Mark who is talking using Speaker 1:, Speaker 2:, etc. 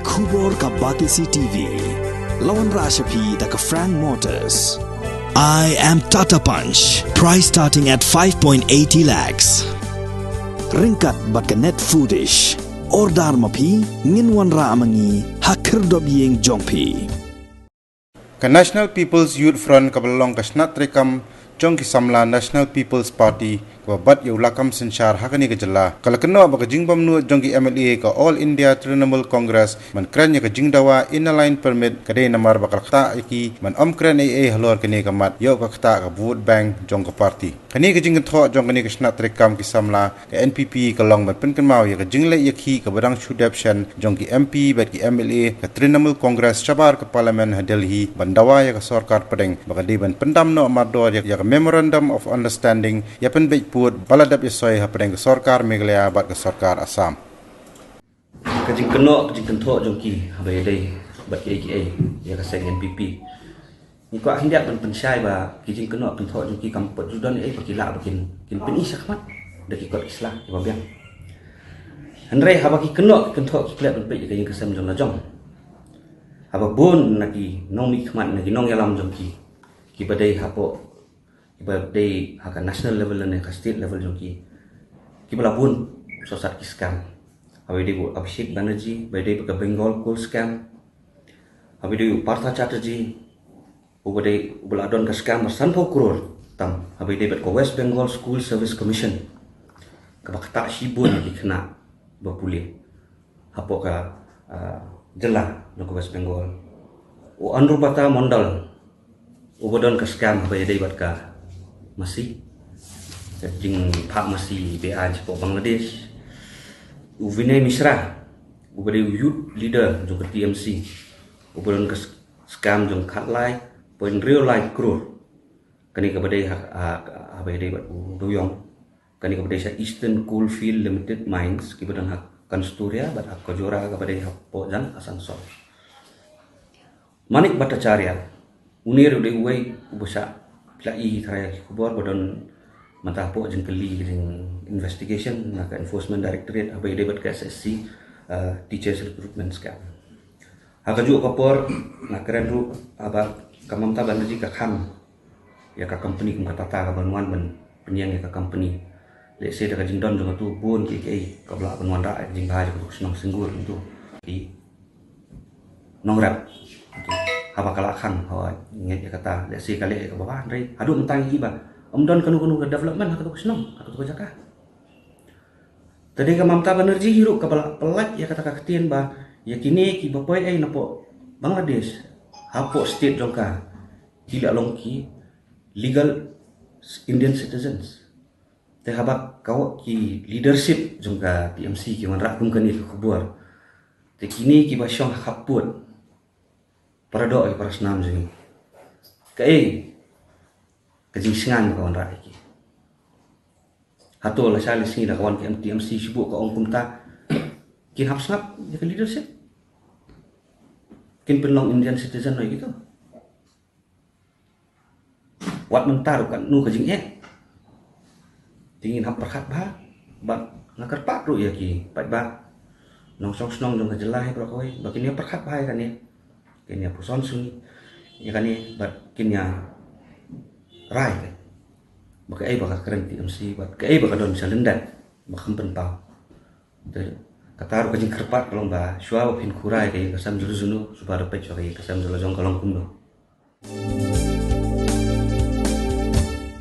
Speaker 1: Kubor ka Batisi TV. Lawan Rashapi da ka Frank Motors. I am Tata Punch. Price starting at 5.80 lakhs. Ringkat bat ka Net Foodish. Ordar mapi nginwan ra amangi hakir dob yeng jongpi.
Speaker 2: Ka National People's Youth Front kabalong ka snat rekam jong ki samla National People's Party ka bat yu lakam sensyar hakani ka jala kalakno ba ka jingbam nu jong ki MLA ka All India Trinamool Congress man kranya ka jingdawa inaline permit ka de namar ba kalakta iki man omkran AA halor kani ka mat yo ka kta ka vote bank jong ka party kani ka jingin tho jong kani ka snat rekam ki samla ka NPP ka long ban pen kan mau ya ka jingle yakhi ka badang shudapshan jong ki MP bat ki MLA ka Trinamool Congress chabar ka parliament ha Delhi bandawa ya ka sarkar padeng ba ka de ban pendam no amador ya ka Memorandum of Understanding yapen bejput baladap isoi hapadeng ke Sarkar Meghalaya bat ke Sarkar Assam.
Speaker 3: Kajing keno kajing kentok jongki habai dai bat KKA ya kaseng NPP. Ni ko hindak pensyai ba kajing keno kentok jongki kampot judan pakila bakin kin peni sakmat daki kot islah ki babiang. Andre habaki keno kentok klet pe kajing kesem jong jong. Haba bon naki nong mikmat naki nong yalam jongki. Ki badai hapo ibaday haka national level dan ka state level jongki kibala pun sosat ki scam habide bu Abhishek Banerjee badai ka Bengal coal scam habide Partha Chatterjee ubade ubaladon ka scam 100 crore tam habide bat ka West Bengal School Service Commission ka bakta shibun ki kena bapule hapo ka jela no West Bengal o Anurubata Mondal ubadon ka scam habide bat ka masih jing pak masih BA Jepang Bangladesh Vinay Mishra ubade youth leader jong TMC ubadon ke scam jong khatlai point real life crore kani ka badai habai dai bat doyong kani ka badai Eastern Coalfield Limited Mines ki badan hak Kansturia bat hak Kojora ka badai hak Pojan Asansol Manik Bhattacharya unir de uai ubasa lai karaya kubor bodon matapo jeng keli jeng investigation nak enforcement directorate abai debat ke SSC teachers recruitment scam haka ju kapor nak keren ru aba Mamta Banerjee ka kham ya ka company kum katata ka banwan ban penyang ya ka company le se da jing don jong tu bun ki ka bla banwan ra jing ha ju snong singgur tu ki nong rap apa kala khang hawa nget kata le si kale ka baba ndai adu mentang iba don kanu development hak tu senang hak tu jaka tadi ka Mamta Banerjee hirup ka pelat ya kata ka ketien ba ya kini ki bapoi napo Bangladesh hapo state jongka tidak longki legal Indian citizens te habak kaw ki leadership jongka TMC ki man rakum kani ka kubur te kini ki basyong haput para doa para senam sini kajing singan kawan rakyat ki hato la sali sini la kawan ki TMC sibuk ka ongkum ta kin hap snap ya ka leadership kin penlong Indian citizen noi gitu wat mentar kan nu kajing tingin hap perkat ba ngakar pak ru ya ki pat ba nong song snong dong jelah pro koi bakin ya perkat ba kan ya kenya puson suni ya kan ni bat kenya rai kan baka baka keren TMC bat baka don bisa lendat baka penpau kataru kajing kerpat kalau ba shua pin kurai kay kasam julu supaya pecah kay kasam julu jong kalong kundo